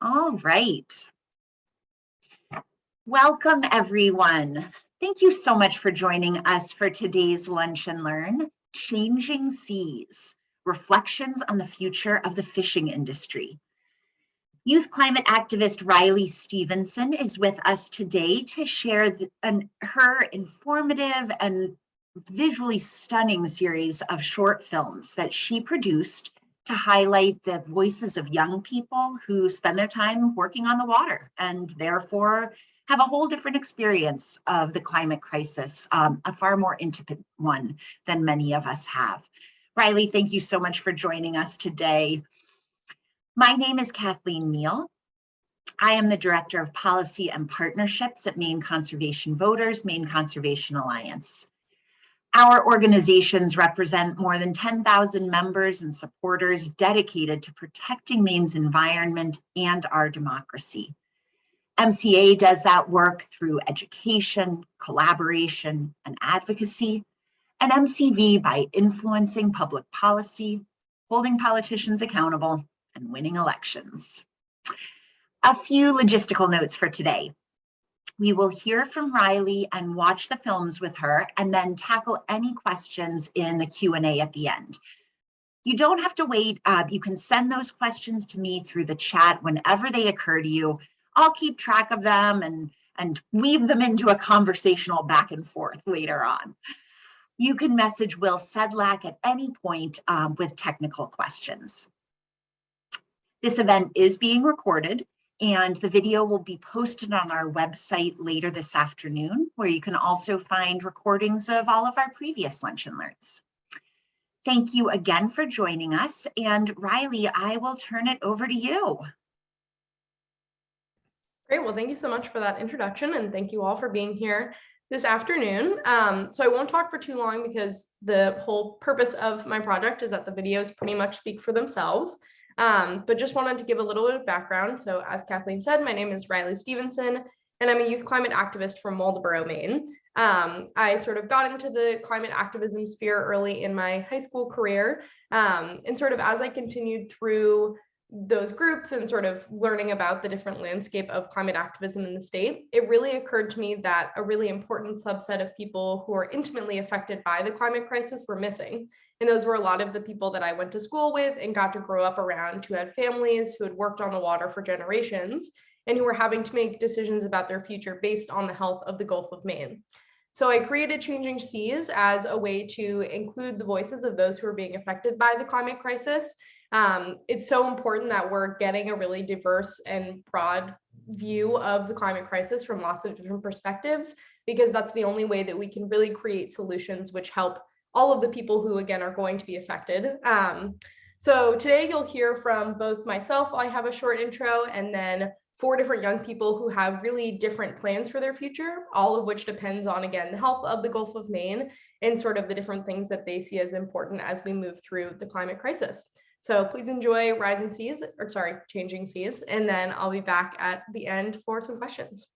All right. Welcome, everyone. Thank you so much for joining us for today's Lunch and Learn, Changing Seas, Reflections on the Future of the Fishing Industry. Youth climate activist Riley Stevenson is with us today to share her informative and visually stunning series of short films that she produced to highlight the voices of young people who spend their time working on the water and therefore have a whole different experience of the climate crisis, a far more intimate one than many of us have. Riley, thank you so much for joining us today. My name is Kathleen Neal. I am the Director of Policy and Partnerships at Maine Conservation Voters, Maine Conservation Alliance. Our organizations represent more than 10,000 members and supporters dedicated to protecting Maine's environment and our democracy. MCA does that work through education, collaboration, and advocacy, and MCV by influencing public policy, holding politicians accountable, and winning elections. A few logistical notes for today. We will hear from Riley and watch the films with her and then tackle any questions in the Q&A at the end. You don't have to wait. You can send those questions to me through the chat whenever they occur to you. I'll keep track of them and weave them into a conversational back and forth later on. You can message Will Sedlak at any point with technical questions. This event is being recorded, and the video will be posted on our website later this afternoon, where you can also find recordings of all of our previous Lunch and Learns. Thank you again for joining us. And Riley, I will turn it over to you. Great. Well, thank you so much for that introduction, and thank you all for being here this afternoon. So I won't talk for too long because the whole purpose of my project is that the videos pretty much speak for themselves. But just wanted to give a little bit of background. So as Kathleen said, my name is Riley Stevenson, and I'm a youth climate activist from Waldoboro, Maine. I sort of got into the climate activism sphere early in my high school career. And sort of as I continued through those groups and sort of learning about the different landscape of climate activism in the state, it really occurred to me that a really important subset of people who are intimately affected by the climate crisis were missing. And those were a lot of the people that I went to school with and got to grow up around, who had families, who had worked on the water for generations, and who were having to make decisions about their future based on the health of the Gulf of Maine. So I created Changing Seas as a way to include the voices of those who are being affected by the climate crisis. It's so important that we're getting a really diverse and broad view of the climate crisis from lots of different perspectives, because that's the only way that we can really create solutions which help all of the people who, again, are going to be affected. So today you'll hear from both myself, I have a short intro, and then 4 different young people who have really different plans for their future, all of which depends on, again, the health of the Gulf of Maine and sort of the different things that they see as important as we move through the climate crisis. So please enjoy Changing Seas, and then I'll be back at the end for some questions.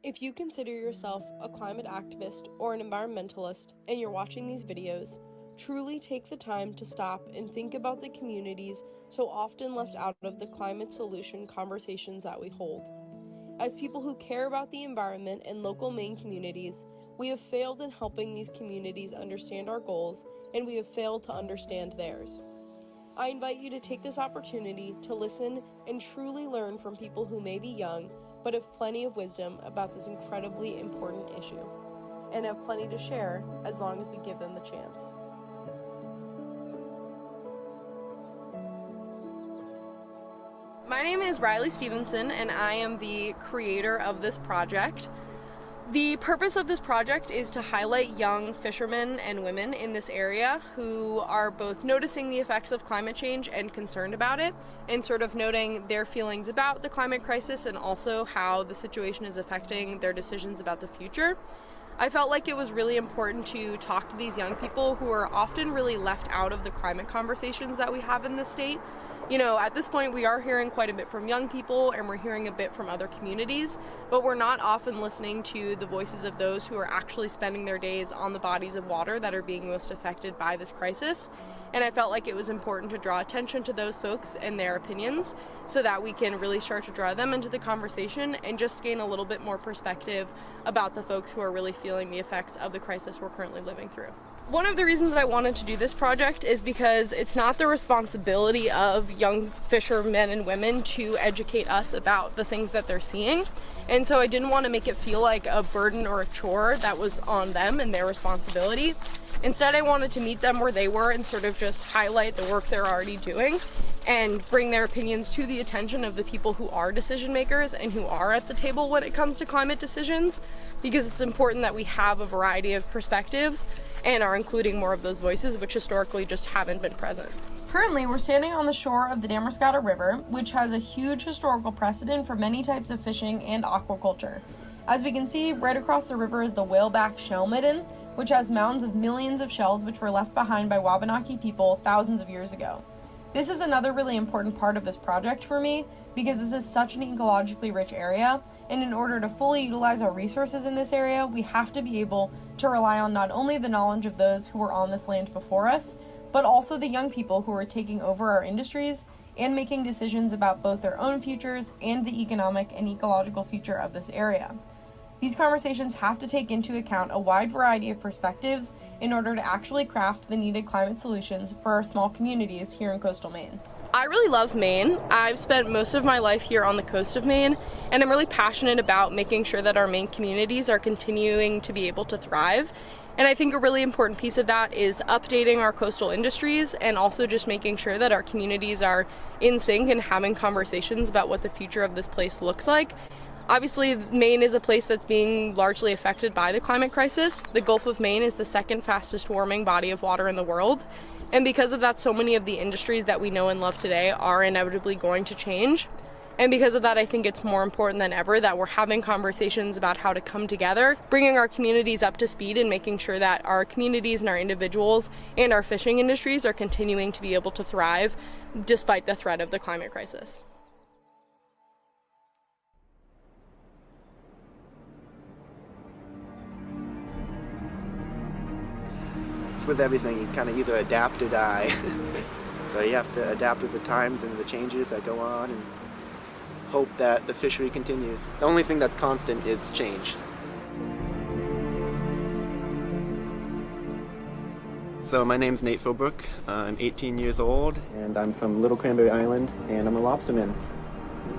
If you consider yourself a climate activist or an environmentalist and you're watching these videos, truly take the time to stop and think about the communities so often left out of the climate solution conversations that we hold. As people who care about the environment and local Maine communities, we have failed in helping these communities understand our goals, and we have failed to understand theirs. I invite you to take this opportunity to listen and truly learn from people who may be young, but have plenty of wisdom about this incredibly important issue, and have plenty to share as long as we give them the chance. My name is Riley Stevenson, and I am the creator of this project. The purpose of this project is to highlight young fishermen and women in this area who are both noticing the effects of climate change and concerned about it, and sort of noting their feelings about the climate crisis and also how the situation is affecting their decisions about the future. I felt like it was really important to talk to these young people who are often really left out of the climate conversations that we have in the state. You know, at this point we are hearing quite a bit from young people and we're hearing a bit from other communities, but we're not often listening to the voices of those who are actually spending their days on the bodies of water that are being most affected by this crisis. And I felt like it was important to draw attention to those folks and their opinions so that we can really start to draw them into the conversation and just gain a little bit more perspective about the folks who are really feeling the effects of the crisis we're currently living through. One of the reasons that I wanted to do this project is because it's not the responsibility of young fishermen and women to educate us about the things that they're seeing. And so I didn't want to make it feel like a burden or a chore that was on them and their responsibility. Instead, I wanted to meet them where they were and sort of just highlight the work they're already doing and bring their opinions to the attention of the people who are decision makers and who are at the table when it comes to climate decisions, because it's important that we have a variety of perspectives and are including more of those voices which historically just haven't been present. Currently, we're standing on the shore of the Damariscotta River, which has a huge historical precedent for many types of fishing and aquaculture. As we can see, right across the river is the whaleback shell midden, which has mounds of millions of shells which were left behind by Wabanaki people thousands of years ago. This is another really important part of this project for me because this is such an ecologically rich area, and in order to fully utilize our resources in this area, we have to be able to rely on not only the knowledge of those who were on this land before us, but also the young people who are taking over our industries and making decisions about both their own futures and the economic and ecological future of this area. These conversations have to take into account a wide variety of perspectives in order to actually craft the needed climate solutions for our small communities here in coastal Maine. I really love Maine. I've spent most of my life here on the coast of Maine, and I'm really passionate about making sure that our Maine communities are continuing to be able to thrive. And I think a really important piece of that is updating our coastal industries and also just making sure that our communities are in sync and having conversations about what the future of this place looks like. Obviously, Maine is a place that's being largely affected by the climate crisis. The Gulf of Maine is the second fastest warming body of water in the world. And because of that, so many of the industries that we know and love today are inevitably going to change. And because of that, I think it's more important than ever that we're having conversations about how to come together, bringing our communities up to speed and making sure that our communities and our individuals and our fishing industries are continuing to be able to thrive despite the threat of the climate crisis. With everything, you kind of either adapt or die. So you have to adapt with the times and the changes that go on and hope that the fishery continues. The only thing that's constant is change. So my name's Nate Philbrook. I'm 18 years old and I'm from Little Cranberry Island and I'm a lobsterman.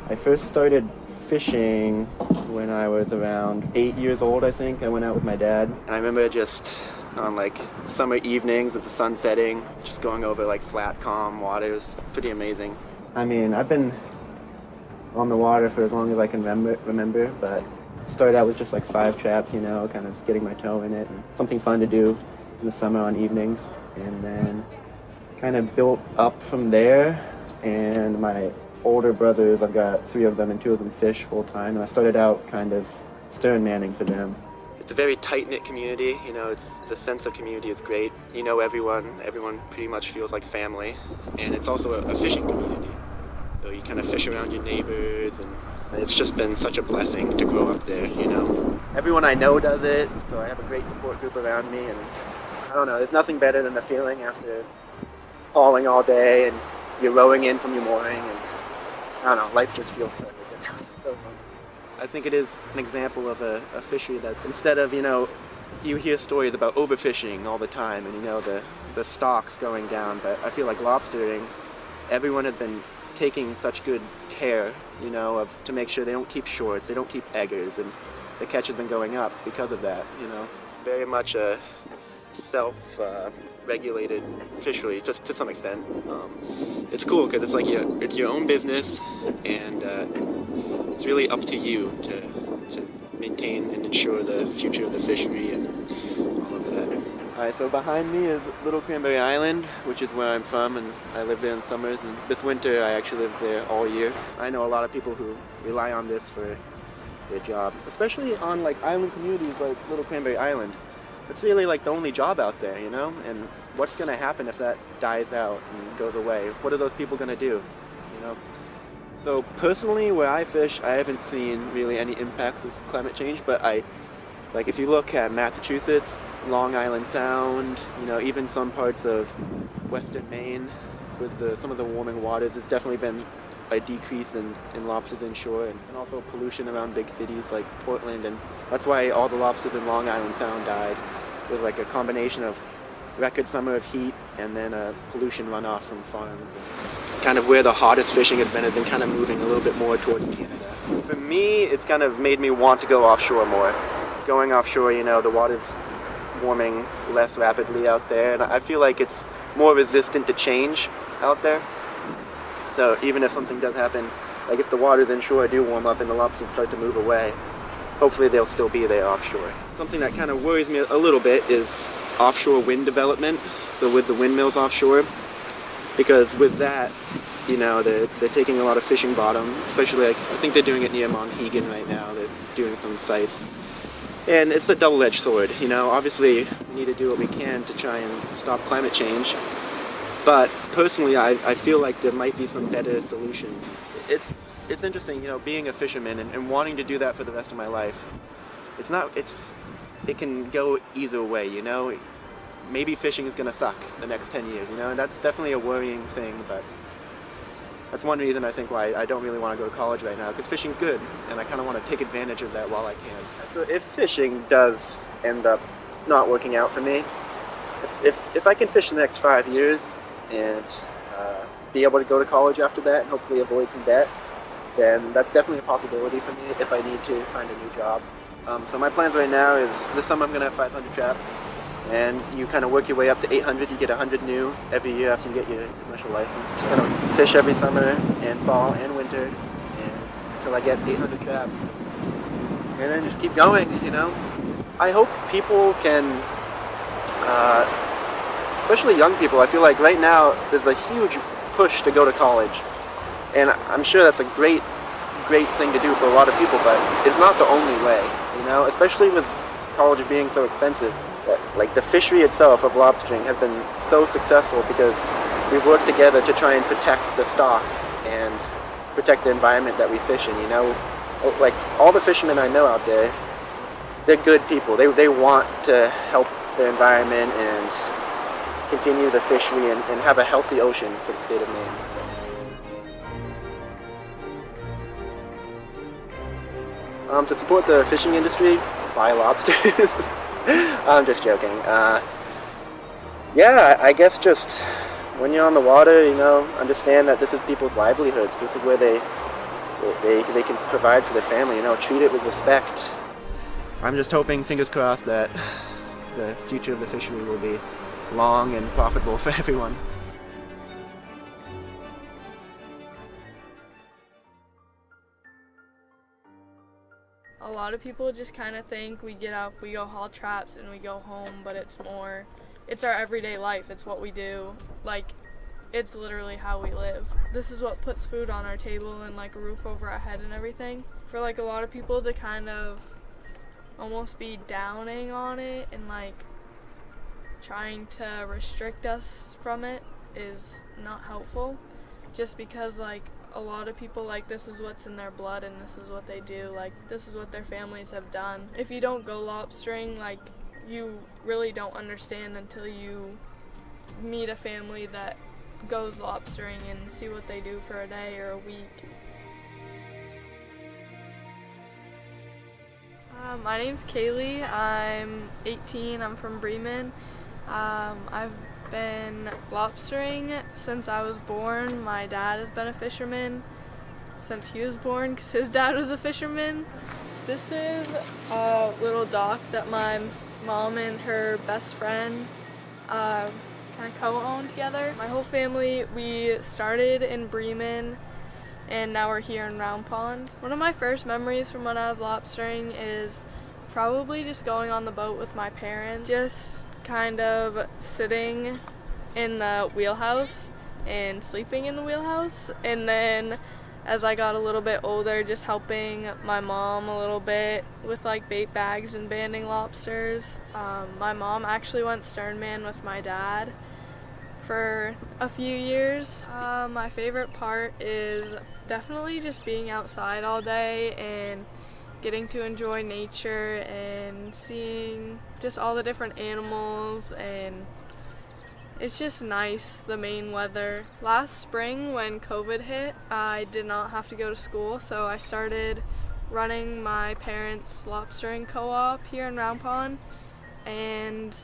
I first started fishing when I was around 8 years old, I think. I went out with my dad and I remember just on like summer evenings with the sun setting, just going over like flat, calm waters. Pretty amazing. I mean, I've been on the water for as long as I can remember, but started out with just like 5 traps, you know, kind of getting my toe in it, and something fun to do in the summer on evenings, and then kind of built up from there. And my older brothers, I've got 3 of them, and 2 of them fish full time, and I started out kind of stern manning for them. It's a very tight-knit community, you know, the sense of community is great. You know everyone pretty much feels like family. And it's also a fishing community. So you kind of fish around your neighbors, and it's just been such a blessing to grow up there, you know. Everyone I know does it, so I have a great support group around me, and I don't know, there's nothing better than the feeling after hauling all day and you're rowing in from your mooring, and I don't know, life just feels good. I think it is an example of a fishery that's, instead of, you know, you hear stories about overfishing all the time and, you know, the stocks going down, but I feel like lobstering, everyone has been taking such good care, you know, to make sure they don't keep shorts, they don't keep eggers, and the catch has been going up because of that, you know. It's very much a self-regulated fishery, just to some extent. It's cool because it's like it's your own business, and it's really up to you to maintain and ensure the future of the fishery and all of that. Alright, so behind me is Little Cranberry Island, which is where I'm from, and I live there in summers, and this winter I actually live there all year. I know a lot of people who rely on this for their job, especially on like island communities like Little Cranberry Island. It's really like the only job out there, you know? And what's going to happen if that dies out and goes away? What are those people going to do, you know? So personally, where I fish, I haven't seen really any impacts of climate change, but like if you look at Massachusetts, Long Island Sound, you know, even some parts of western Maine, with some of the warming waters, there's definitely been a decrease in lobsters inshore, and also pollution around big cities like Portland, and that's why all the lobsters in Long Island Sound died. It was like a combination of record summer of heat and then pollution runoff from farms. And kind of where the hottest fishing has been kind of moving a little bit more towards Canada. For me, it's kind of made me want to go offshore more. Going offshore, you know, the water's warming less rapidly out there, and I feel like it's more resistant to change out there. So even if something does happen, like if the waters inshore do warm up and the lobsters start to move away, hopefully they'll still be there offshore. Something that kind of worries me a little bit is offshore wind development, so with the windmills offshore, because with that, you know, they're taking a lot of fishing bottom, especially like, I think they're doing it near Monhegan right now, they're doing some sites. And it's a double-edged sword, you know, obviously we need to do what we can to try and stop climate change, but personally I feel like there might be some better solutions. It's interesting, you know, being a fisherman and wanting to do that for the rest of my life. It can go either way, you know. Maybe fishing is going to suck the next 10 years, you know, and that's definitely a worrying thing, but that's one reason I think why I don't really want to go to college right now, because fishing's good, and I kind of want to take advantage of that while I can. So if fishing does end up not working out for me, if I can fish the next 5 years and be able to go to college after that and hopefully avoid some debt, then that's definitely a possibility for me if I need to find a new job. So my plans right now is this summer I'm going to have 500 traps, and you kind of work your way up to 800. You get 100 new every year after you get your commercial license. Just kind of fish every summer and fall and winter until I get 800 traps, and then just keep going, you know. I hope people can, especially young people, I feel like right now there's a huge push to go to college, and I'm sure that's a great thing to do for a lot of people, but it's not the only way, you know, especially with college being so expensive. Like the fishery itself of lobstering has been so successful because we've worked together to try and protect the stock and protect the environment that we fish in, you know. Like all the fishermen I know out there, they're good people. They want to help the environment and continue the fishery and have a healthy ocean for the state of Maine. To support the fishing industry, buy lobsters. I'm just joking. Yeah, I guess just when you're on the water, you know, understand that this is people's livelihoods. This is where they can provide for their family, you know, treat it with respect. I'm just hoping, fingers crossed, that the future of the fishery will be long and profitable for everyone. A lot of people just kind of think we get up, we go haul traps, and we go home, but it's our everyday life. It's what we do. Like, it's literally how we live. This is what puts food on our table and like a roof over our head and everything. For like a lot of people to kind of almost be downing on it and like trying to restrict us from it is not helpful, just because like a lot of people, like, this is what's in their blood and this is what they do, like this is what their families have done. If you don't go lobstering, like, you really don't understand until you meet a family that goes lobstering and see what they do for a day or a week. My name's Kaylee. I'm 18. I'm from Bremen. I've been lobstering since I was born. My dad has been a fisherman since he was born because his dad was a fisherman. This is a little dock that my mom and her best friend kind of co-own together. My whole family, we started in Bremen and now we're here in Round Pond. One of my first memories from when I was lobstering is probably just going on the boat with my parents, just kind of sitting in the wheelhouse and sleeping in the wheelhouse, and then as I got a little bit older, just helping my mom a little bit with like bait bags and banding lobsters. My mom actually went sternman with my dad for a few years. My favorite part is definitely just being outside all day and getting to enjoy nature and seeing just all the different animals, and it's just nice, the Maine weather. Last spring when COVID hit, I did not have to go to school, so I started running my parents' lobstering co-op here in Round Pond, and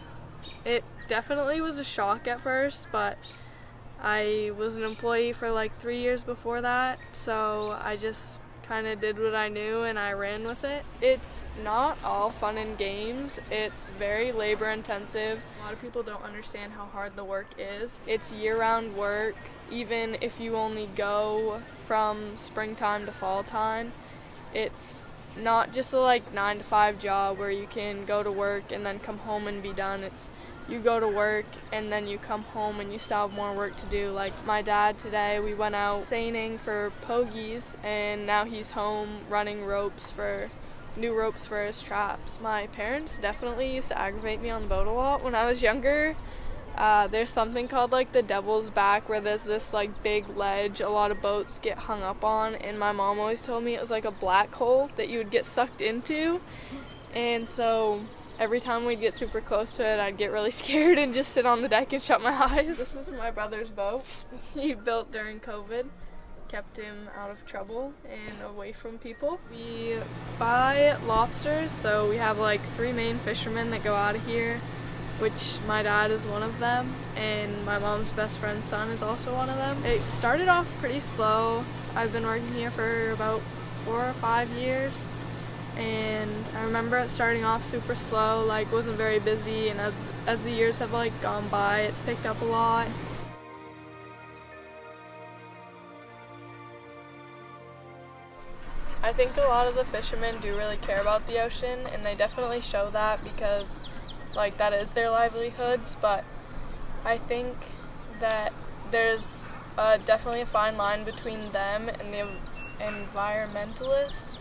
it definitely was a shock at first, but I was an employee for like 3 years before that, so I just kind of did what I knew and I ran with it. It's not all fun and games. It's very labor intensive. A lot of people don't understand how hard the work is. It's year-round work, even if you only go from springtime to fall time. It's not just a like 9-to-5 job where you can go to work and then come home and be done. It's you go to work and then you come home and you still have more work to do. Like my dad today, we went out seining for pogies and now he's home running new ropes for his traps. My parents definitely used to aggravate me on the boat a lot when I was younger. There's something called like the Devil's Back where there's this like big ledge a lot of boats get hung up on, and my mom always told me it was like a black hole that you would get sucked into, and so every time we'd get super close to it, I'd get really scared and just sit on the deck and shut my eyes. This is my brother's boat. He built during COVID. Kept him out of trouble and away from people. We buy lobsters, so we have like 3 main fishermen that go out of here, which my dad is one of them, and my mom's best friend's son is also one of them. It started off pretty slow. I've been working here for about 4 or 5 years. And I remember it starting off super slow, like wasn't very busy, and as the years have like gone by, it's picked up a lot. I think a lot of the fishermen do really care about the ocean, and they definitely show that because like that is their livelihoods, but I think that there's definitely a fine line between them and the environmentalists,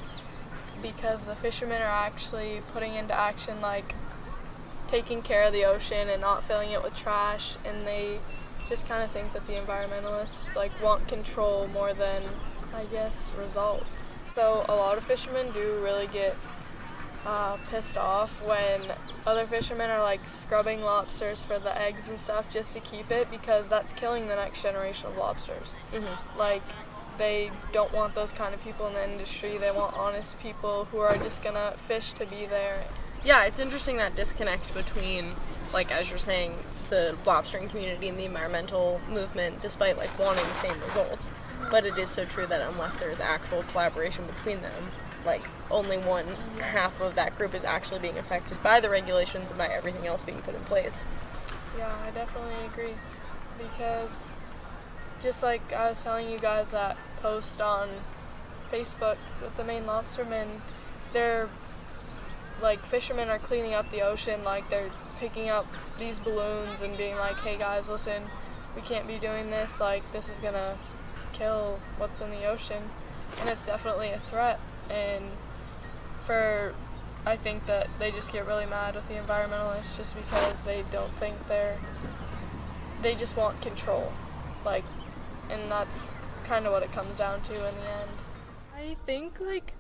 because the fishermen are actually putting into action like taking care of the ocean and not filling it with trash, and they just kind of think that the environmentalists like want control more than, I guess, results. So a lot of fishermen do really get pissed off when other fishermen are like scrubbing lobsters for the eggs and stuff just to keep it, because that's killing the next generation of lobsters. Like they don't want those kind of people in the industry. They want honest people who are just gonna fish to be there. Yeah, it's interesting, that disconnect between, like as you're saying, the lobstering community and the environmental movement, despite like wanting the same results. But it is so true that unless there's actual collaboration between them, like only one half of that group is actually being affected by the regulations and by everything else being put in place. Yeah, I definitely agree, because just like I was telling you guys, that post on Facebook with the Maine lobstermen, they're like, fishermen are cleaning up the ocean, like they're picking up these balloons and being like, hey guys, listen, we can't be doing this, like this is gonna kill what's in the ocean. And it's definitely a threat, and I think that they just get really mad with the environmentalists just because they don't think they just want control, like, and that's kind of what it comes down to in the end. I think like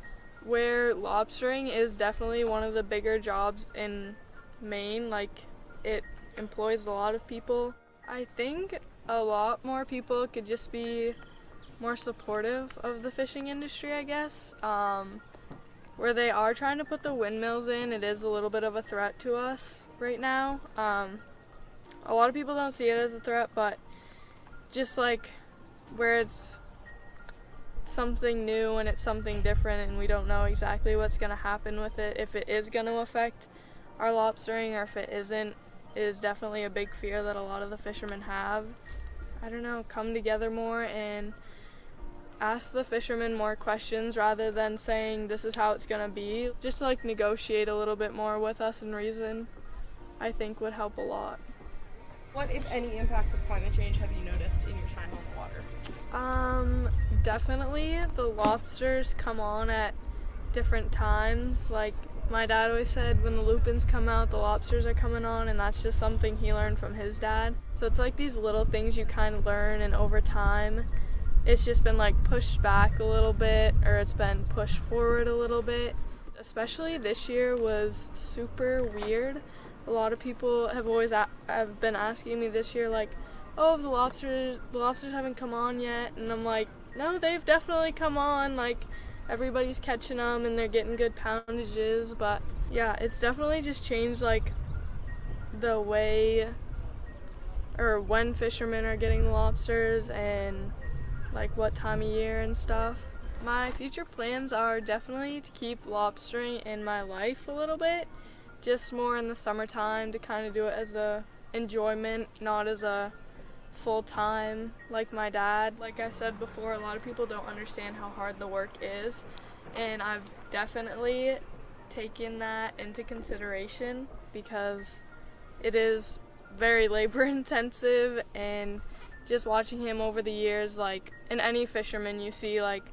where lobstering is definitely one of the bigger jobs in Maine, like it employs a lot of people. I think a lot more people could just be more supportive of the fishing industry, I guess. Where they are trying to put the windmills in, it is a little bit of a threat to us right now. A lot of people don't see it as a threat, but just like where it's something new and it's something different and we don't know exactly what's going to happen with it, if it is going to affect our lobstering or if it isn't, is definitely a big fear that a lot of the fishermen have. I don't know, come together more and ask the fishermen more questions rather than saying this is how it's going to be. Just like negotiate a little bit more with us and reason, I think would help a lot. What, if any, impacts of climate change have you noticed in your time on the water? Definitely the lobsters come on at different times. Like my dad always said, when the lupins come out, the lobsters are coming on, and that's just something he learned from his dad. So it's like these little things you kind of learn, and over time it's just been like pushed back a little bit, or it's been pushed forward a little bit. Especially this year was super weird. A lot of people have been asking me this year, like, oh, the lobsters haven't come on yet, and I'm like, no, they've definitely come on. Like, everybody's catching them and they're getting good poundages. But yeah, it's definitely just changed like the way or when fishermen are getting the lobsters and like what time of year and stuff. My future plans are definitely to keep lobstering in my life a little bit, just more in the summertime, to kind of do it as a enjoyment, not as a full-time like my dad. Like I said before, a lot of people don't understand how hard the work is, and I've definitely taken that into consideration because it is very labor intensive. And just watching him over the years, like in any fisherman you see, like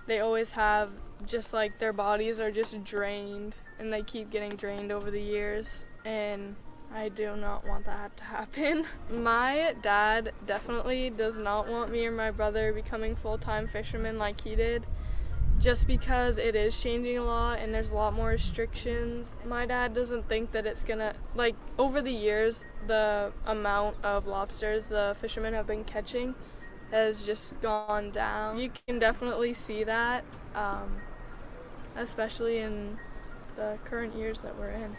they always have just like their bodies are just drained, and they keep getting drained over the years, and I do not want that to happen. My dad definitely does not want me or my brother becoming full-time fishermen like he did, just because it is changing a lot and there's a lot more restrictions. My dad doesn't think that it's gonna, like, over the years, the amount of lobsters the fishermen have been catching has just gone down. You can definitely see that, especially in the current years that we're in.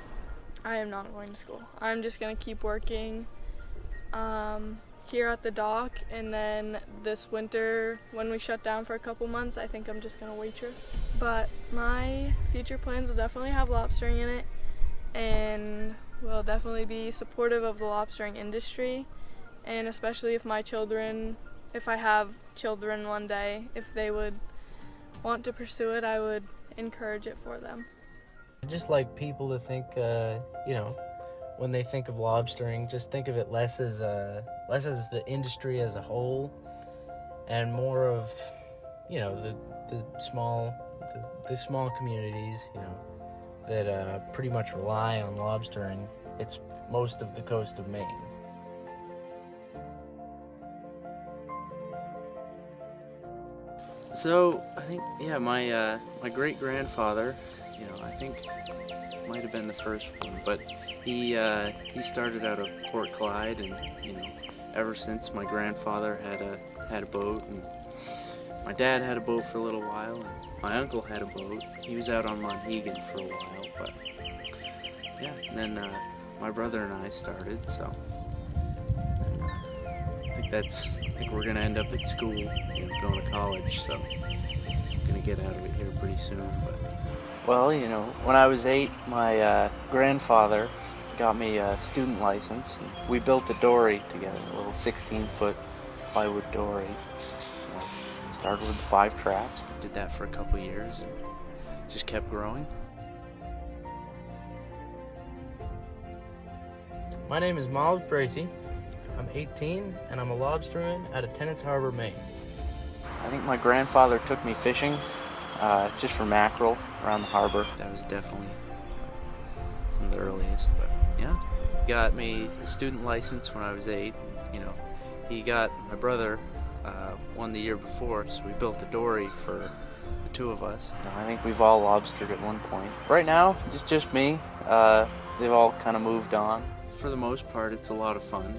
I am not going to school. I'm just going to keep working here at the dock, and then this winter when we shut down for a couple months, I think I'm just going to waitress. But my future plans will definitely have lobstering in it, and will definitely be supportive of the lobstering industry, and especially if I have children one day, if they would want to pursue it, I would encourage it for them. I'd just like people to think, when they think of lobstering, just think of it less as the industry as a whole, and more of, the small communities, that pretty much rely on lobstering. It's most of the coast of Maine. So I think, my great grandfather, I think might have been the first one, but he started out of Port Clyde, and ever since my grandfather had a boat, and my dad had a boat for a little while, and my uncle had a boat. He was out on Monhegan for a while, but and then my brother and I started. So I think we're gonna end up at school, going to college. So I'm gonna get out of it here pretty soon, but. Well, when I was 8, my grandfather got me a student license. And we built a dory together, a little 16-foot plywood dory. Started with 5 traps. Did that for a couple years and just kept growing. My name is Bracy. I'm 18, and I'm a lobsterman out of Tennant's Harbor, Maine. I think my grandfather took me fishing just for mackerel around the harbor. That was definitely some of the earliest, but yeah. He got me a student license when I was 8. He got my brother one the year before, so we built a dory for the 2 of us. I think we've all lobstered at one point. Right now, just me. They've all kind of moved on. For the most part, it's a lot of fun.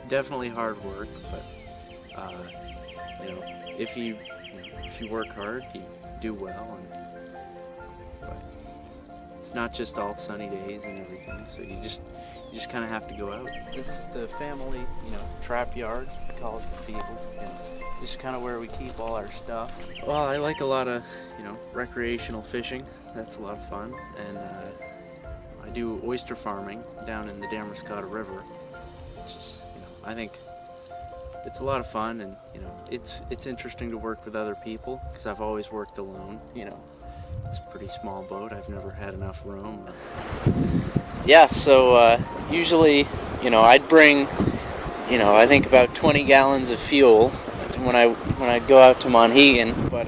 Definitely hard work, but if you work hard, you do well. But it's not just all sunny days and everything, so you just kind of have to go out. This is the family, trap yard, call it the field, and this is kind of where we keep all our stuff. Well, I like a lot of, recreational fishing. That's a lot of fun, and I do oyster farming down in the Damascotta River, which is, I think it's a lot of fun, and it's interesting to work with other people because I've always worked alone. It's a pretty small boat. I've never had enough room. Yeah, so usually, I'd bring, I think about 20 gallons of fuel when I'd go out to Monhegan, but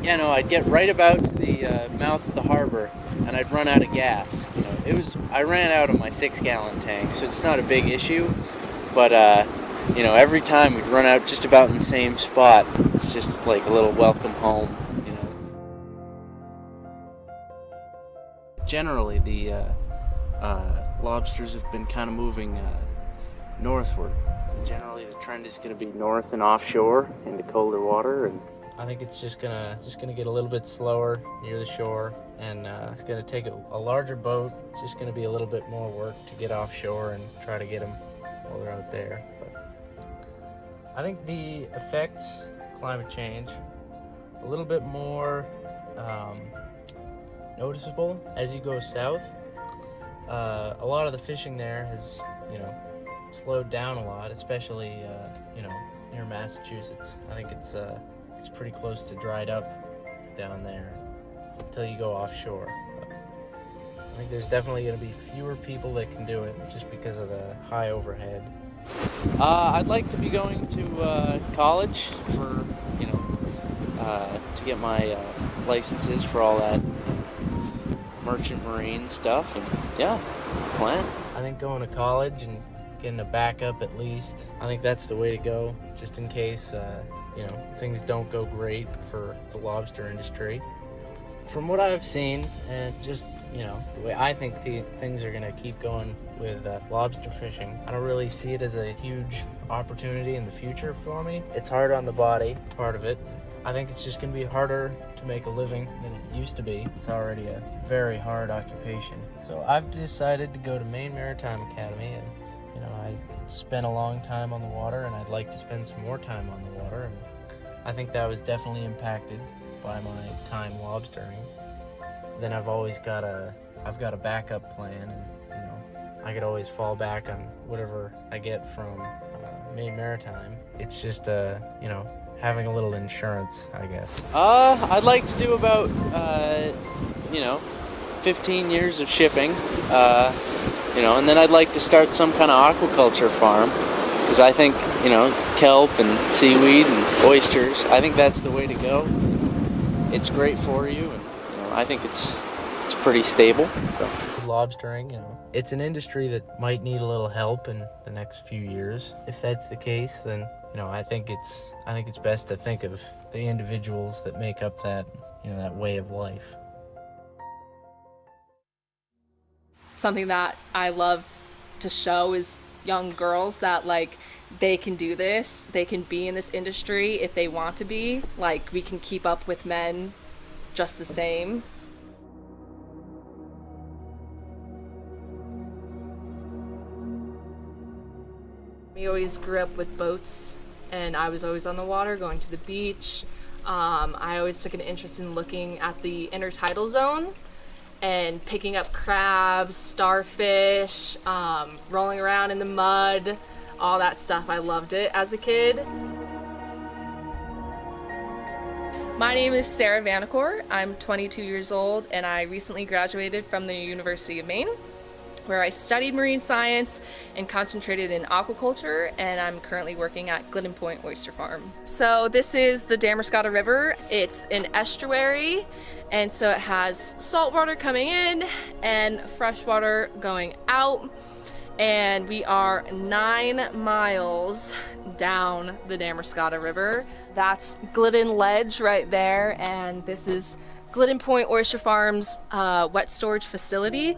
you know, I'd get right about to the mouth of the harbor, and I'd run out of gas. You know, I ran out of my 6-gallon tank, so it's not a big issue. But you know, every time we'd run out just about in the same spot. It's just like a little welcome home. You know. Generally, the lobsters have been kind of moving northward. Generally, the trend is going to be north and offshore into colder water, and I think it's just gonna get a little bit slower near the shore, and it's gonna take a larger boat. It's just gonna be a little bit more work to get offshore and try to get them while they're out there. But I think the effects of climate change a little bit more noticeable as you go south. A lot of the fishing there has, you know, slowed down a lot, especially you know, near Massachusetts. I think it's pretty close to dried up down there until you go offshore. But I think there's definitely going to be fewer people that can do it just because of the high overhead. I'd like to be going to college for, you know, to get my licenses for all that merchant marine stuff, and yeah, that's the plan. I think going to college and getting a backup at least, I think that's the way to go, just in case you know, things don't go great for the lobster industry. From what I've seen, and just, you know, the way I think things are gonna keep going with lobster fishing, I don't really see it as a huge opportunity in the future for me. It's hard on the body, part of it. I think it's just gonna be harder to make a living than it used to be. It's already a very hard occupation. So I've decided to go to Maine Maritime Academy, and you know, I spent a long time on the water, and I'd like to spend some more time on the water, and I think that was definitely impacted by my time lobstering. Then I've got a backup plan, and you know, I could always fall back on whatever I get from Maine Maritime. It's just you know, having a little insurance, I guess. I'd like to do about you know, 15 years of shipping. You know, and then I'd like to start some kind of aquaculture farm, because I think, you know, kelp and seaweed and oysters, I think that's the way to go. It's great for you, and you know, I think it's pretty stable. So lobstering, you know, it's an industry that might need a little help in the next few years. If that's the case, then you know, I think it's best to think of the individuals that make up that, you know, that way of life. Something that I love to show is young girls that, like, they can do this, they can be in this industry if they want to be. Like, we can keep up with men just the same. We always grew up with boats, and I was always on the water, going to the beach. I always took an interest in looking at the intertidal zone and picking up crabs, starfish, rolling around in the mud, all that stuff. I loved it as a kid. My name is Sarah Vanacore. I'm 22 years old, and I recently graduated from the University of Maine, where I studied marine science and concentrated in aquaculture, and I'm currently working at Glidden Point Oyster Farm. So this is the Damerscott River. It's an estuary, and so it has salt water coming in and fresh water going out, and we are 9 miles down the Damerscott River. That's Glidden Ledge right there, and this is Glidden Point Oyster Farm's wet storage facility.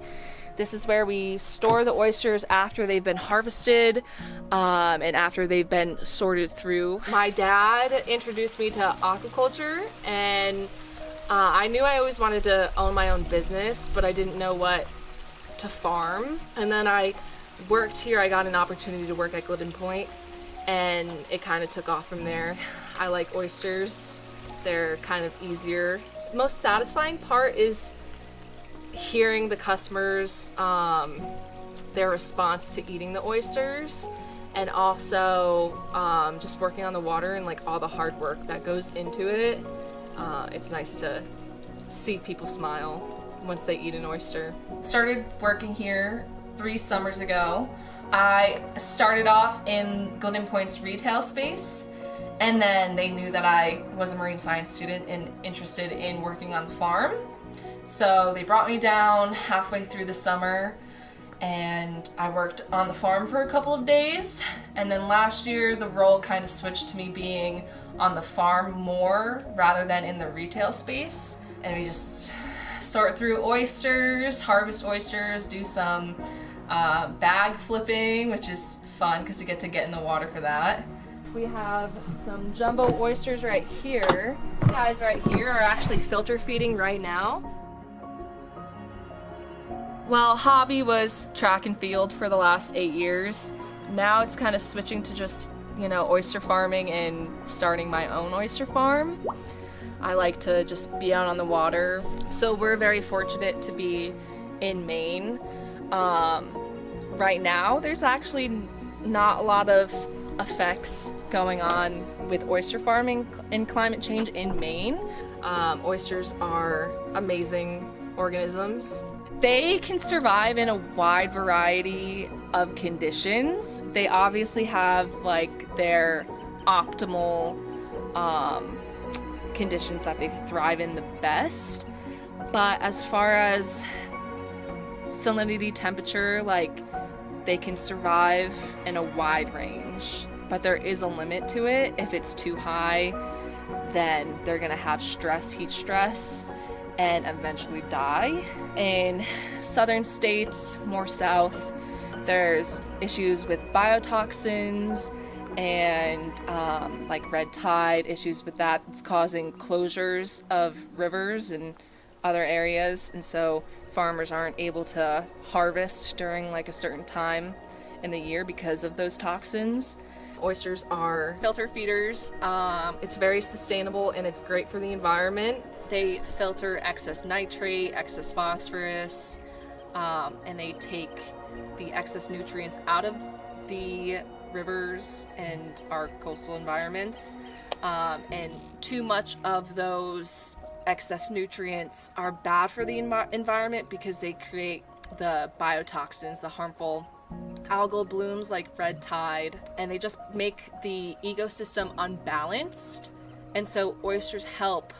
This is where we store the oysters after they've been harvested and after they've been sorted through. My dad introduced me to aquaculture, and I knew I always wanted to own my own business, but I didn't know what to farm. And then I worked here. I got an opportunity to work at Glidden Point, and it kind of took off from there. I like oysters. They're kind of easier. The most satisfying part is hearing the customers, their response to eating the oysters, and also just working on the water and like all the hard work that goes into it. It's nice to see people smile once they eat an oyster. Started working here 3 summers ago. I started off in Golden Point's retail space, and then they knew that I was a marine science student and interested in working on the farm. So they brought me down halfway through the summer, and I worked on the farm for a couple of days. And then last year, the role kind of switched to me being on the farm more rather than in the retail space. And we just sort through oysters, harvest oysters, do some bag flipping, which is fun because you get to get in the water for that. We have some jumbo oysters right here. These guys right here are actually filter feeding right now. Well, hobby was track and field for the last 8 years. Now it's kind of switching to just, you know, oyster farming and starting my own oyster farm. I like to just be out on the water. So we're very fortunate to be in Maine. Right now, there's actually not a lot of effects going on with oyster farming and climate change in Maine. Oysters are amazing organisms. They can survive in a wide variety of conditions. They obviously have like their optimal conditions that they thrive in the best. But as far as salinity, temperature, like they can survive in a wide range. But there is a limit to it. If it's too high, then they're gonna have stress, heat stress, and eventually die. In southern states, more south, there's issues with biotoxins and like red tide, issues with that. It's causing closures of rivers and other areas, and so farmers aren't able to harvest during like a certain time in the year because of those toxins. Oysters are filter feeders. It's very sustainable and it's great for the environment. They filter excess nitrate, excess phosphorus, and they take the excess nutrients out of the rivers and our coastal environments. And too much of those excess nutrients are bad for the environment because they create the biotoxins, the harmful algal blooms like red tide, and they just make the ecosystem unbalanced. And so oysters help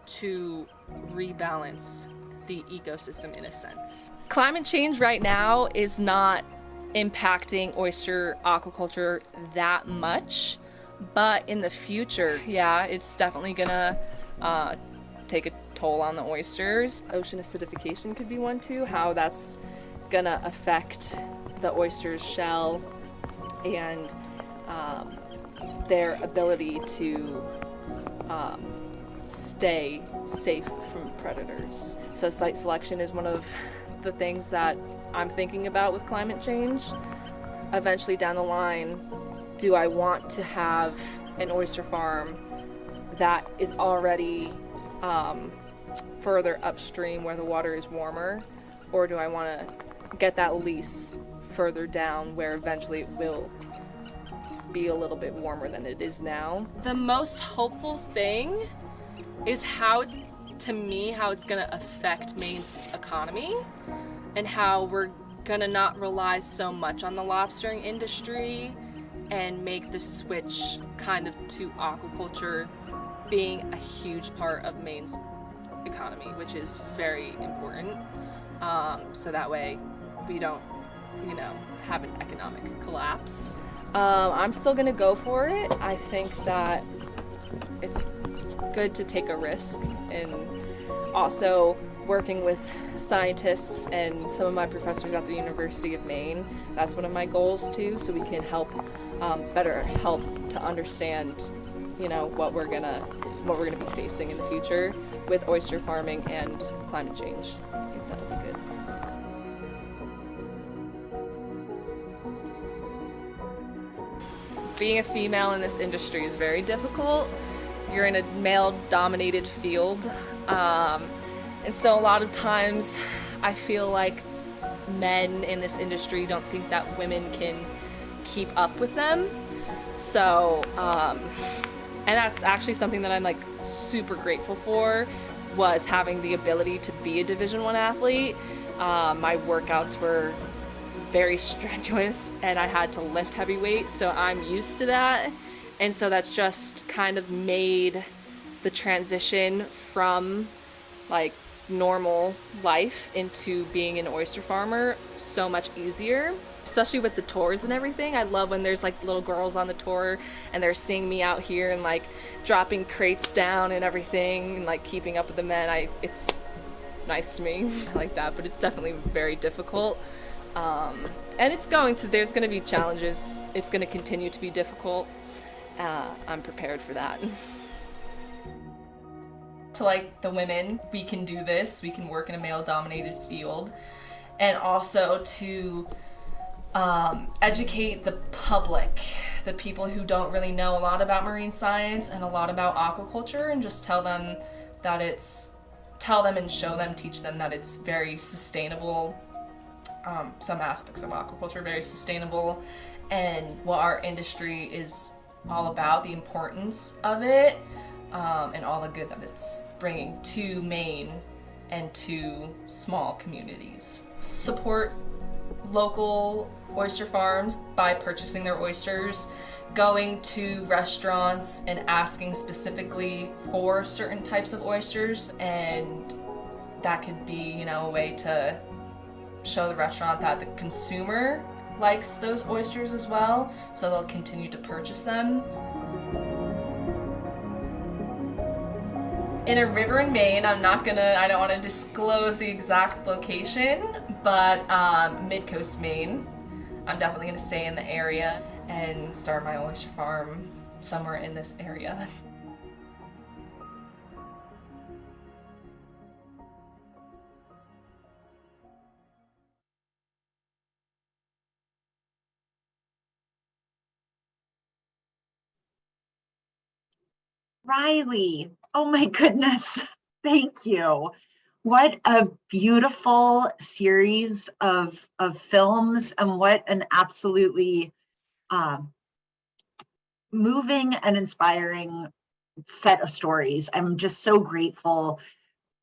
to rebalance the ecosystem in a sense. Climate change right now is not impacting oyster aquaculture that much, but in the future, yeah, it's definitely gonna take a toll on the oysters. Ocean acidification could be one too, how that's gonna affect the oyster's shell and their ability to stay safe from predators. So site selection is one of the things that I'm thinking about with climate change. Eventually down the line, do I want to have an oyster farm that is already further upstream where the water is warmer, or do I want to get that lease further down where eventually it will be a little bit warmer than it is now? The most hopeful thing is how it's gonna affect Maine's economy and how we're gonna not rely so much on the lobstering industry and make the switch kind of to aquaculture being a huge part of Maine's economy, which is very important. So that way we don't, have an economic collapse. I'm still gonna go for it. I think that it's good to take a risk, and also working with scientists and some of my professors at the University of Maine, that's one of my goals too, so we can help better help to understand what we're gonna be facing in the future with oyster farming and climate change. I think that'll be good. Being a female in this industry is very difficult. You're in a male-dominated field, and so a lot of times I feel like men in this industry don't think that women can keep up with them. So, and that's actually something that I'm like super grateful for, was having the ability to be a Division I athlete. My workouts were very strenuous and I had to lift heavy weights, so I'm used to that. And so that's just kind of made the transition from like normal life into being an oyster farmer so much easier, especially with the tours and everything. I love when there's like little girls on the tour and they're seeing me out here and like dropping crates down and everything and like keeping up with the men. It's nice to me. I like that, but it's definitely very difficult. And there's going to be challenges. It's going to continue to be difficult. I'm prepared for that. To like the women, we can do this, we can work in a male-dominated field, and also to educate the public, the people who don't really know a lot about marine science and a lot about aquaculture, and just tell them and show them, teach them that it's very sustainable. Some aspects of aquaculture are very sustainable, and what our industry is all about, the importance of it, and all the good that it's bringing to Maine and to small communities. Support local oyster farms by purchasing their oysters, going to restaurants and asking specifically for certain types of oysters, and that could be, a way to show the restaurant that the consumer likes those oysters as well, so they'll continue to purchase them. In a river in Maine, I don't want to disclose the exact location, but Midcoast Maine. I'm definitely going to stay in the area and start my oyster farm somewhere in this area. Riley, oh my goodness, thank you. What a beautiful series of films, and what an absolutely moving and inspiring set of stories. I'm just so grateful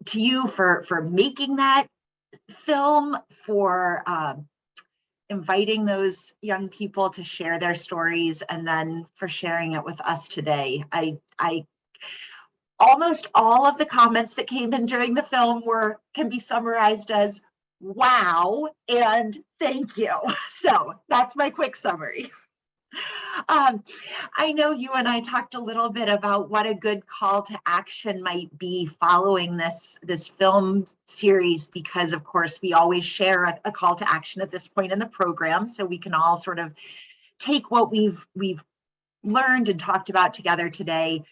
to you for making that film, for inviting those young people to share their stories, and then for sharing it with us today. I almost all of the comments that came in during the film can be summarized as wow and thank you. So that's my quick summary. I know you and I talked a little bit about what a good call to action might be following this film series, because of course we always share a call to action at this point in the program, so we can all sort of take what we've learned and talked about together today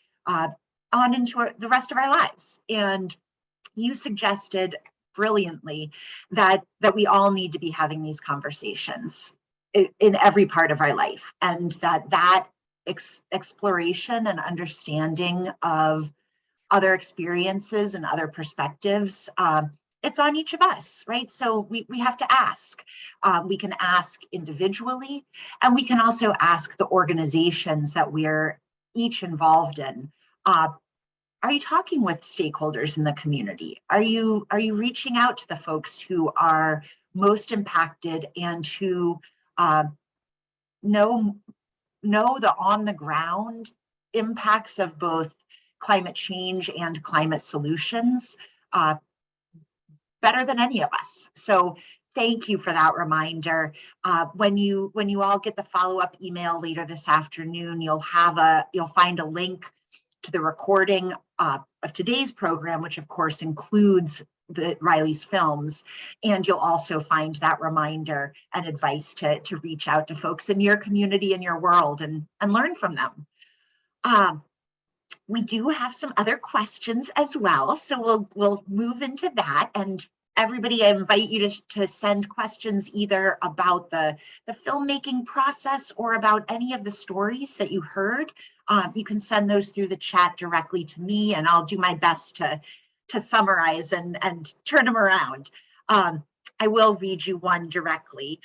on into the rest of our lives. And you suggested brilliantly that we all need to be having these conversations in every part of our life, and that exploration and understanding of other experiences and other perspectives, it's on each of us, right? So we have to ask. We can ask individually, and we can also ask the organizations that we're each involved in. Are you talking with stakeholders in the community? Are you reaching out to the folks who are most impacted and who know the on the ground impacts of both climate change and climate solutions better than any of us? So thank you for that reminder. When you all get the follow-up email later this afternoon, you'll find a link to the recording of today's program, which of course includes Riley's films, and you'll also find that reminder and advice to reach out to folks in your community and your world and learn from them. We do have some other questions as well, so we'll move into that. And everybody, I invite you to send questions either about the filmmaking process or about any of the stories that you heard. You can send those through the chat directly to me, and I'll do my best to summarize and turn them around. I will read you one directly.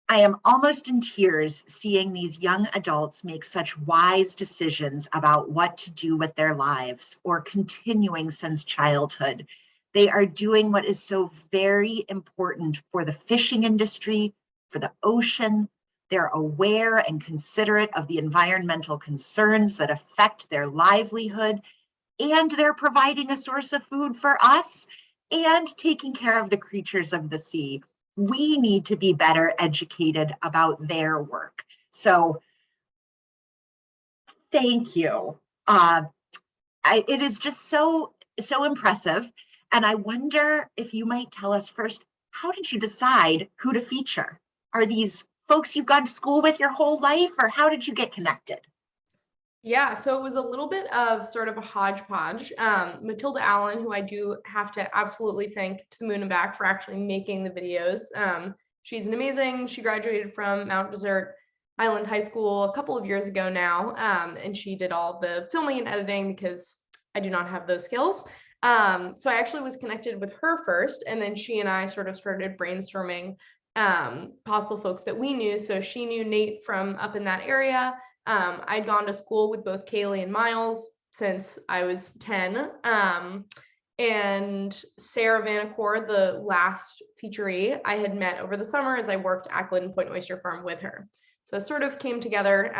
I am almost in tears seeing these young adults make such wise decisions about what to do with their lives, or continuing since childhood. They are doing what is so very important for the fishing industry, for the ocean. They're aware and considerate of the environmental concerns that affect their livelihood, and they're providing a source of food for us and taking care of the creatures of the sea. We need to be better educated about their work. So thank you. It is just so impressive. And I wonder if you might tell us first, how did you decide who to feature? Are these folks you've gone to school with your whole life, or how did you get connected? Yeah, so it was a little bit of sort of a hodgepodge. Matilda Allen, who I do have to absolutely thank to the moon and back for actually making the videos. She's amazing. She graduated from Mount Desert Island High School a couple of years ago now, and she did all the filming and editing because I do not have those skills. So I actually was connected with her first, and then she and I sort of started brainstorming possible folks that we knew. So she knew Nate from up in that area. I'd gone to school with both Kaylee and Miles since I was 10. And Sarah Vanacore, the last featuree, I had met over the summer as I worked at Glidden Point Oyster Farm with her. So it sort of came together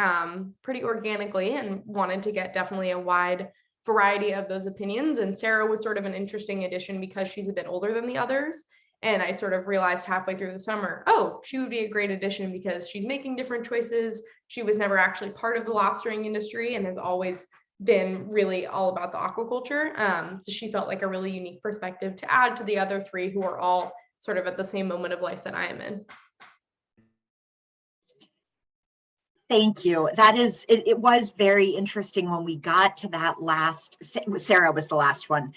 pretty organically, and wanted to get definitely a wide variety of those opinions. And Sarah was sort of an interesting addition because she's a bit older than the others. And I sort of realized halfway through the summer, oh, she would be a great addition because she's making different choices. She was never actually part of the lobstering industry and has always been really all about the aquaculture. So she felt like a really unique perspective to add to the other three who are all sort of at the same moment of life that I am in. Thank you. That is, it was very interesting when we got to that last, Sarah was the last one,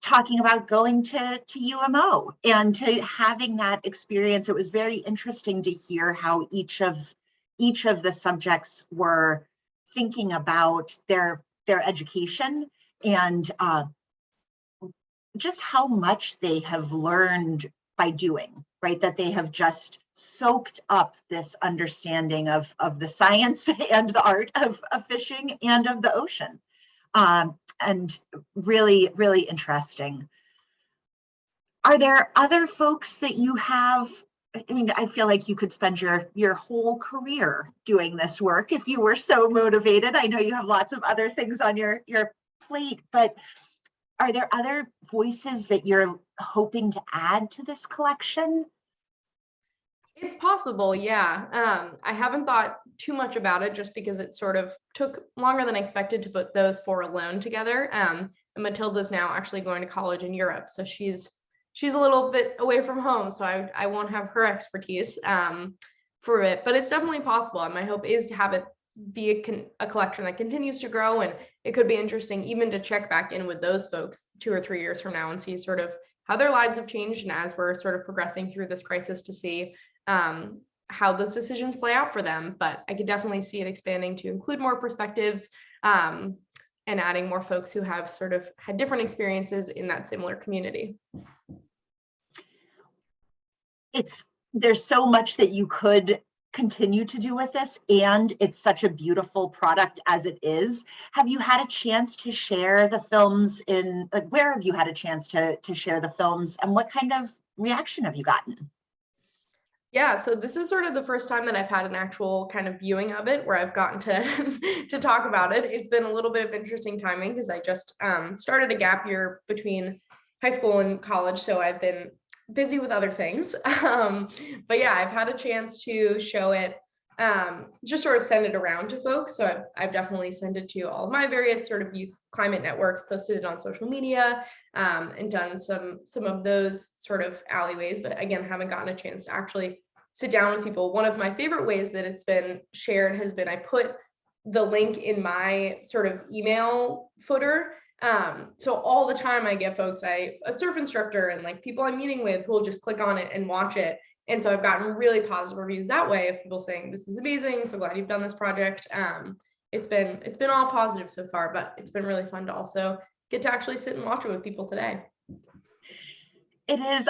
talking about going to UMO and to having that experience. It was very interesting to hear how each of the subjects were thinking about their education and just how much they have learned by doing, right? That they have just soaked up this understanding of the science and the art of fishing and of the ocean. And really, really interesting. Are there other folks that you have? I mean, I feel like you could spend your whole career doing this work if you were so motivated. I know you have lots of other things on your plate, but are there other voices that you're hoping to add to this collection? It's possible, yeah. I haven't thought too much about it just because it sort of took longer than expected to put those four alone together. And Matilda's now actually going to college in Europe, so she's a little bit away from home, so I won't have her expertise for it, but it's definitely possible. And my hope is to have it be a collection that continues to grow, and it could be interesting even to check back in with those folks 2 or 3 years from now and see sort of how their lives have changed, and as we're sort of progressing through this crisis, to see how those decisions play out for them. But I could definitely see it expanding to include more perspectives and adding more folks who have sort of had different experiences in that similar community. There's so much that you could continue to do with this, and it's such a beautiful product as it is. Have you had a chance to share the films where have you had a chance to share the films, and what kind of reaction have you gotten? Yeah, so this is sort of the first time that I've had an actual kind of viewing of it where I've gotten to to talk about it. It's been a little bit of interesting timing because I just started a gap year between high school and college, so I've been busy with other things. But yeah, I've had a chance to show it, just sort of send it around to folks. So I've definitely sent it to all of my various sort of youth climate networks, posted it on social media, and done some of those sort of alleyways, but again, haven't gotten a chance to actually sit down with people. One of my favorite ways that it's been shared has been, I put the link in my sort of email footer. So all the time I get folks, a surf instructor and like people I'm meeting with who will just click on it and watch it. And so I've gotten really positive reviews that way of people saying, this is amazing, so glad you've done this project. It's been all positive so far, but it's been really fun to also get to actually sit and watch it with people today. It is,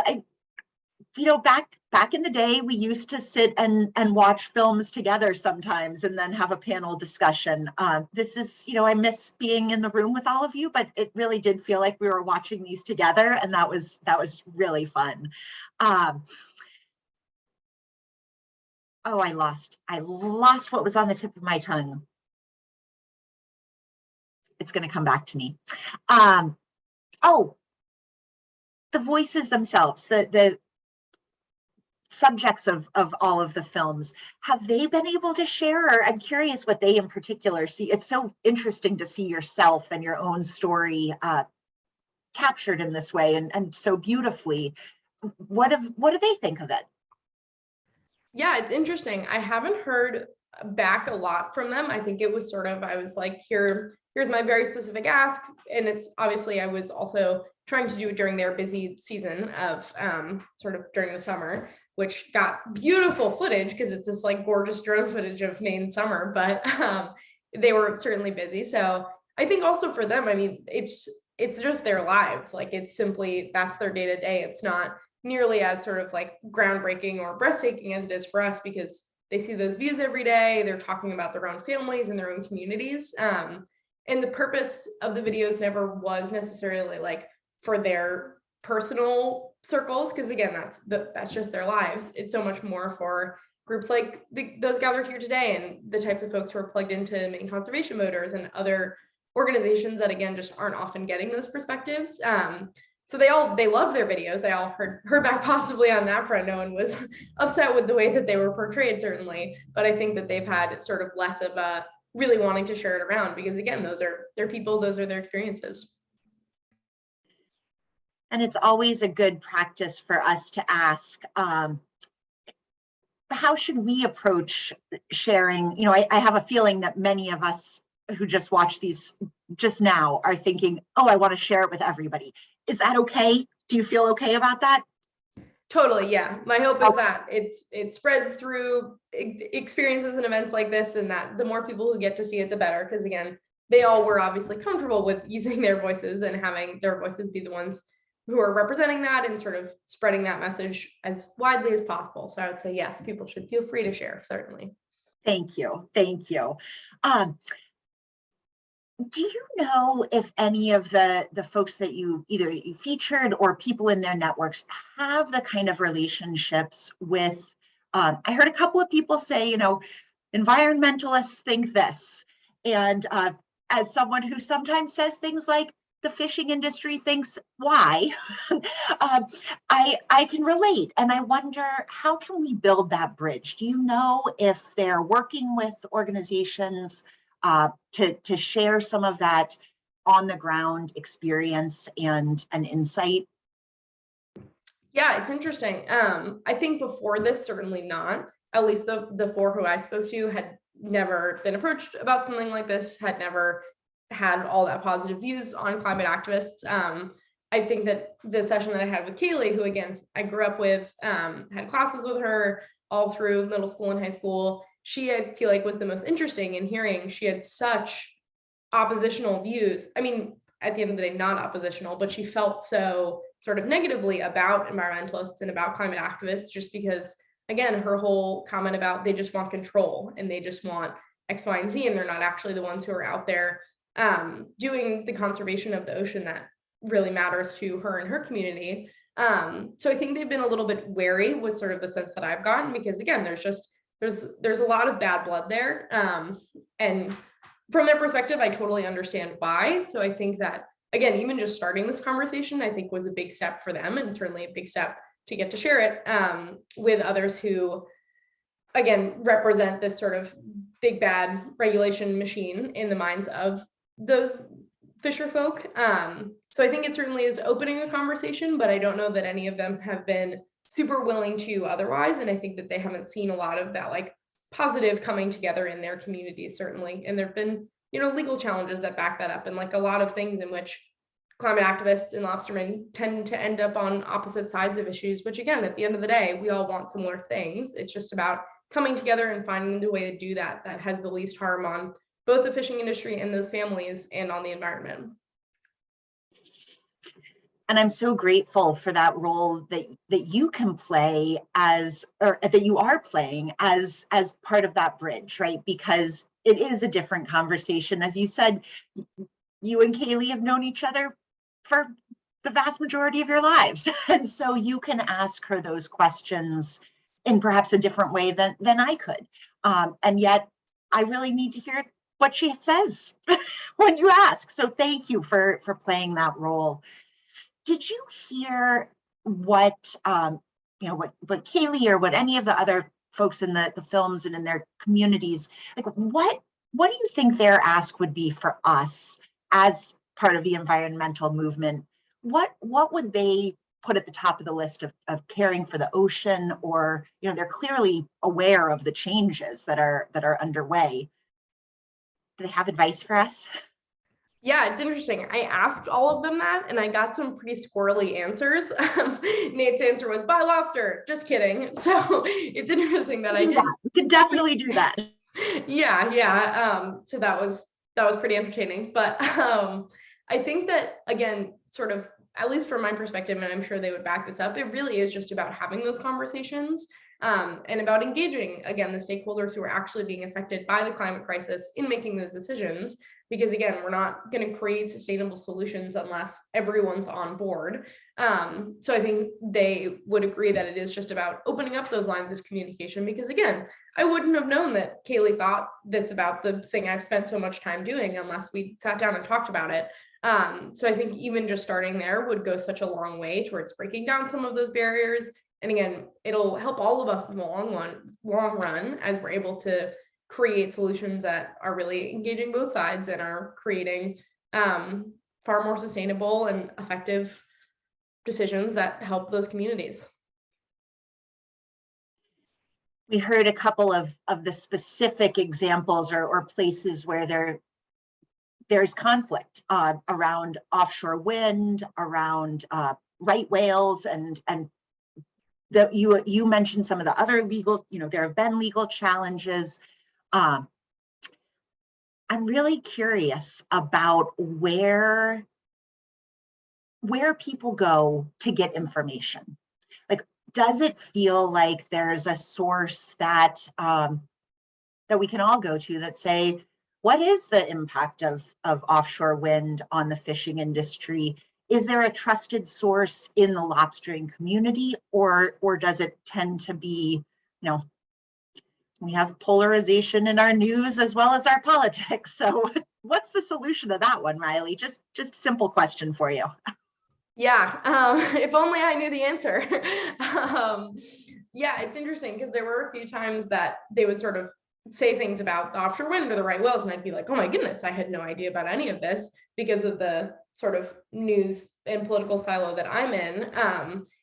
back in the day, we used to sit and watch films together sometimes and then have a panel discussion. This is, I miss being in the room with all of you, but it really did feel like we were watching these together, and that was really fun. Oh, I lost what was on the tip of my tongue. It's going to come back to me. Oh, the voices themselves, the subjects of all of the films, have they been able to share? Or I'm curious what they in particular see. It's so interesting to see yourself and your own story captured in this way and so beautifully. What do they think of it? Yeah, it's interesting. I haven't heard back a lot from them. I think it was sort of, I was like, here's my very specific ask. And it's obviously, I was also trying to do it during their busy season of sort of during the summer, which got beautiful footage because it's this like gorgeous drone footage of Maine summer, but they were certainly busy. So I think also for them, I mean, it's just their lives. Like it's simply, that's their day to day. It's not nearly as sort of like groundbreaking or breathtaking as it is for us because they see those views every day. They're talking about their own families and their own communities. And the purpose of the videos never was necessarily like for their personal circles, because again, that's just their lives. It's so much more for groups like those gathered here today and the types of folks who are plugged into Maine Conservation Voters and other organizations that again just aren't often getting those perspectives. So they love their videos. They all heard back possibly on that front. No one was upset with the way that they were portrayed, certainly, but I think that they've had sort of less of a really wanting to share it around because again, those are their people, those are their experiences. And it's always a good practice for us to ask, how should we approach sharing? You know, I have a feeling that many of us who just watched these just now are thinking, oh, I want to share it with everybody. Is that okay? Do you feel okay about that? Totally, yeah. My hope is that it spreads through experiences and events like this, and that the more people who get to see it, the better. Because again, they all were obviously comfortable with using their voices and having their voices be the ones who are representing that and sort of spreading that message as widely as possible. So I would say, yes, people should feel free to share, certainly. Thank you. Thank you. Do you know if any of the folks that you featured or people in their networks have the kind of relationships with, I heard a couple of people say, you know, environmentalists think this. And as someone who sometimes says things like the fishing industry thinks why, I can relate. And I wonder, how can we build that bridge? Do you know if they're working with organizations to share some of that on the ground experience and an insight? Yeah, it's interesting. I think before this, certainly not. At least the four who I spoke to had never been approached about something like this, had never had all that positive views on climate activists. I think that the session that I had with Kaylee, who again, I grew up with, had classes with her all through middle school and high school. She, I feel like, was the most interesting in hearing. She had such oppositional views. I mean, at the end of the day, not oppositional, but she felt so sort of negatively about environmentalists and about climate activists, just because, again, her whole comment about they just want control and they just want X, Y, and Z, and they're not actually the ones who are out there doing the conservation of the ocean that really matters to her and her community. So I think they've been a little bit wary, was sort of the sense that I've gotten, because again, there's a lot of bad blood there. And from their perspective, I totally understand why. So I think that, again, even just starting this conversation, I think was a big step for them, and certainly a big step to get to share it with others who, again, represent this sort of big bad regulation machine in the minds of those fisher folk. So I think it certainly is opening a conversation, but I don't know that any of them have been super willing to otherwise. And I think that they haven't seen a lot of that like positive coming together in their communities, certainly. And there've been, you know, legal challenges that back that up, and like a lot of things in which climate activists and lobstermen tend to end up on opposite sides of issues, which again, at the end of the day, we all want similar things. It's just about coming together and finding the way to do that has the least harm on both the fishing industry and those families and on the environment. And I'm so grateful for that role that you can play or that you are playing as part of that bridge, right? Because it is a different conversation. As you said, you and Kaylee have known each other for the vast majority of your lives. And so you can ask her those questions in perhaps a different way than I could. And yet I really need to hear what she says when you ask. So thank you for playing that role. Did you hear what, what Kaylee or what any of the other folks in the films and in their communities, like what do you think their ask would be for us as part of the environmental movement? What would they put at the top of the list of caring for the ocean? Or, they're clearly aware of the changes that are underway. Do they have advice for us? Yeah, it's interesting. I asked all of them that, and I got some pretty squirrely answers. Nate's answer was buy lobster. Just kidding. So it's interesting that I did. We could definitely do that. Yeah. So that was pretty entertaining. But I think that, again, sort of, at least from my perspective, and I'm sure they would back this up, it really is just about having those conversations and about engaging, again, the stakeholders who are actually being affected by the climate crisis in making those decisions. Because again, we're not going to create sustainable solutions unless everyone's on board. So I think they would agree that it is just about opening up those lines of communication, because again, I wouldn't have known that Kaylee thought this about the thing I've spent so much time doing unless we sat down and talked about it. So I think even just starting there would go such a long way towards breaking down some of those barriers. And again, it'll help all of us in the long run as we're able to create solutions that are really engaging both sides and are creating far more sustainable and effective decisions that help those communities. We heard a couple of the specific examples or places where there's conflict around offshore wind, around right whales, and that you mentioned some of the other legal, there have been legal challenges. I'm really curious about where people go to get information. Like, does it feel like there's a source that we can all go to that say, what is the impact of offshore wind on the fishing industry? Is there a trusted source in the lobstering community, or does it tend to be, we have polarization in our news as well as our politics. So what's the solution to that one, Riley? Just a simple question for you. Yeah, if only I knew the answer. Yeah, it's interesting because there were a few times that they would sort of say things about the offshore wind or the right whales, and I'd be like, oh my goodness, I had no idea about any of this because of the sort of news and political silo that I'm in.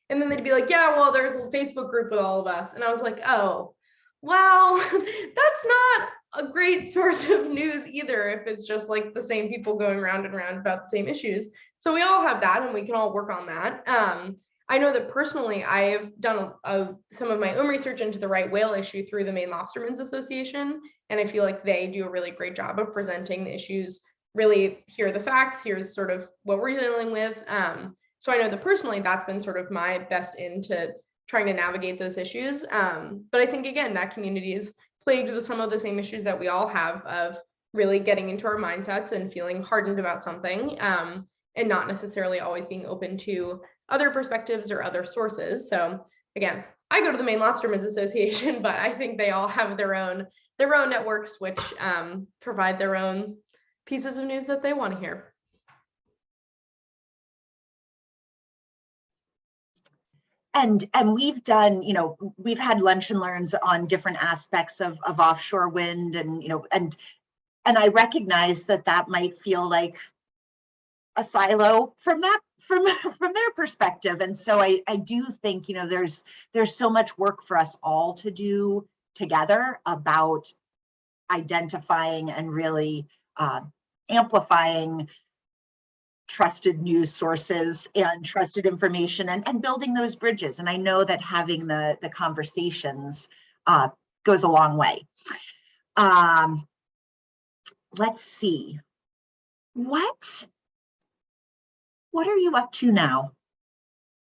And then they'd be like, yeah, well, there's a Facebook group with all of us. And I was like, oh, well, that's not a great source of news either if it's just like the same people going round and round about the same issues. So we all have that and we can all work on that. I know that personally, I've done some of my own research into the right whale issue through the Maine Lobstermen's Association. And I feel like they do a really great job of presenting the issues, really here are the facts, here's sort of what we're dealing with. So I know that personally, that's been sort of my best into trying to navigate those issues. But I think, again, that community is plagued with some of the same issues that we all have of really getting into our mindsets and feeling hardened about something and not necessarily always being open to other perspectives or other sources. So again, I go to the Maine Lobstermen's Association, but I think they all have their own networks, which provide their own pieces of news that they want to hear. And we've done, we've had lunch and learns on different aspects of offshore wind, and and I recognize that might feel like a silo from their perspective. And so I do think, there's so much work for us all to do together about identifying and really amplifying trusted news sources and trusted information and building those bridges. And I know that having the conversations goes a long way. Let's see. What are you up to now?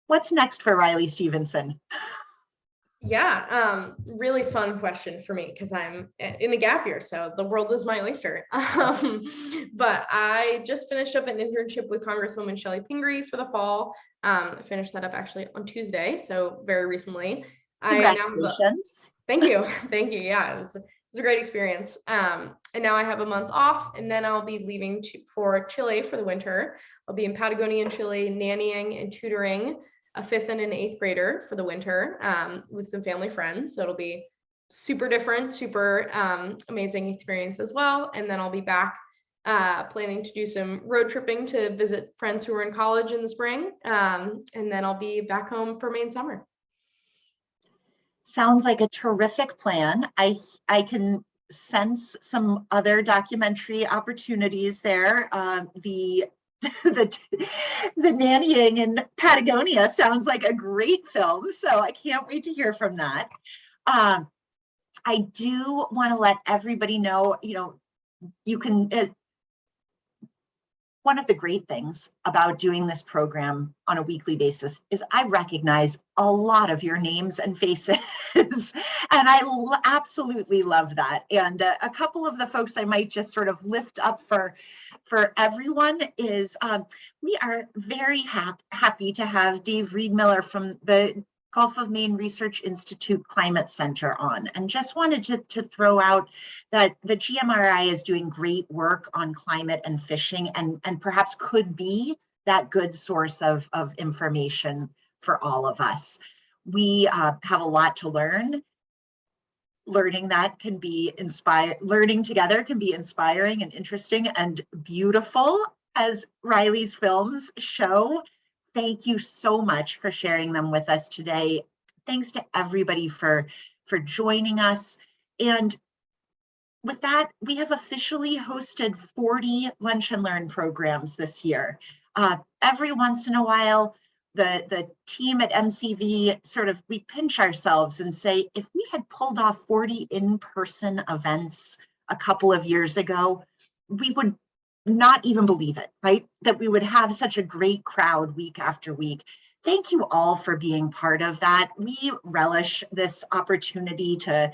What's next for Riley Stevenson? Yeah, really fun question for me because I'm in a gap year, so the world is my oyster. But I just finished up an internship with Congresswoman Shelley Pingree for the fall. I finished that up actually on Tuesday, so very recently. I now have Congratulations. thank you. Thank you. Yeah, it was a great experience. And now I have a month off, and then I'll be leaving for Chile for the winter. I'll be in Patagonia in Chile, nannying and tutoring a 5th and an 8th grader for the winter with some family friends. So it'll be super different, super amazing experience as well. And then I'll be back planning to do some road tripping to visit friends who are in college in the spring. And then I'll be back home for Maine summer. Sounds like a terrific plan. I can sense some other documentary opportunities there. The nannying in Patagonia sounds like a great film, so I can't wait to hear from that. I do want to let everybody know, you can, one of the great things about doing this program on a weekly basis is I recognize a lot of your names and faces, and I absolutely love that. And a couple of the folks I might just sort of lift up for everyone is we are very happy to have Dave Reed-Miller from the Gulf of Maine Research Institute Climate Center on, and just wanted to throw out that the GMRI is doing great work on climate and fishing, and perhaps could be that good source of information for all of us. We have a lot to learn. Learning together can be inspiring and interesting and beautiful, as Riley's films show. Thank you so much for sharing them with us today. Thanks to everybody for joining us. And with that, we have officially hosted 40 Lunch and Learn programs this year. Every once in a while, the team at MCV we pinch ourselves and say, if we had pulled off 40 in-person events a couple of years ago, we would not even believe it, right? That we would have such a great crowd week after week. Thank you all for being part of that. We relish this opportunity to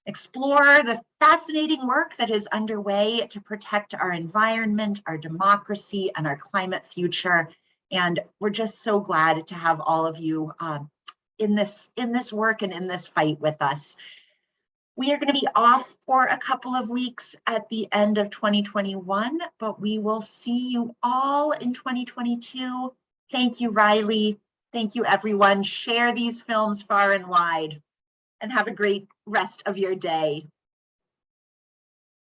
explore the fascinating work that is underway to protect our environment, our democracy, and our climate future. And we're just so glad to have all of you in this work and in this fight with us. We are going to be off for a couple of weeks at the end of 2021, but we will see you all in 2022. Thank you, Riley. Thank you, everyone. Share these films far and wide, and have a great rest of your day.